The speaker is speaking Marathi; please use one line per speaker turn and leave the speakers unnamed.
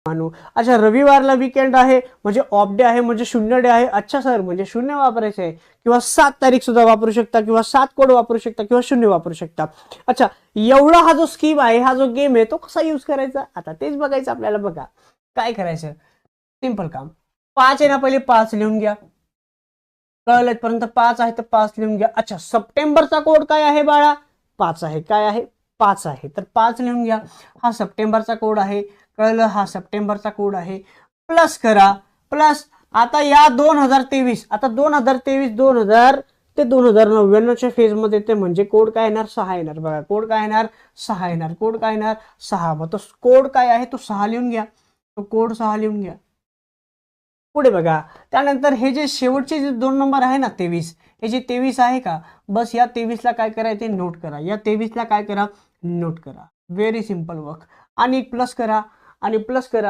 मानू. अच्छा, रविवारला वीकेंड आहे म्हणजे ऑफ डे आहे म्हणजे शून्य डे आहे. अच्छा सर, म्हणजे शून्य वापरायचं आहे किंवा 7 तारीख सुद्धा वापरू शकता किंवा 7 कोड वापरू शकता किंवा शून्य वापरू शकता. अच्छा, एवढा हा जो स्कीम आहे, हा जो गेम आहे, तो कसा यूज करायचा आता तेच बघायचं आपल्याला. बघा काय करायचं, सिंपल काम. 5 आहे ना, पहिले 5 लिहून घ्या. कळलं पर्यंत 5 आहे तर 5 लिहून घ्या. अच्छा, सप्टेंबरचा कोड काय आहे बाळा? 5 आहे. काय आहे? 5 आहे. तर 5 लिहून घ्या. हा सप्टेंबरचा कोड आहे. कळलं, हा सप्टेंबरचा कोड आहे. प्लस करा, प्लस आता या 2023, आता 2023 ते 2099च्या फेज मध्ये ते म्हणजे कोड काय येणार? 6 येणार. बघा कोड काय येणार? 6 येणार. कोड काय येणार? 6. मग तो कोड काय आहे? तो 6 लिहून घ्या. तो कोड 6 लिहून घ्या. पुढे बघा, त्यानंतर हे जे शेवटचे जे 2 नंबर आहे ना 23, हे जे 23 आहे का, बस या 23ला काय करायचे? नोट करा. या 23ला काय करा? नोट करा. Very simple work. आणि प्लस करा आणि प्लस करा.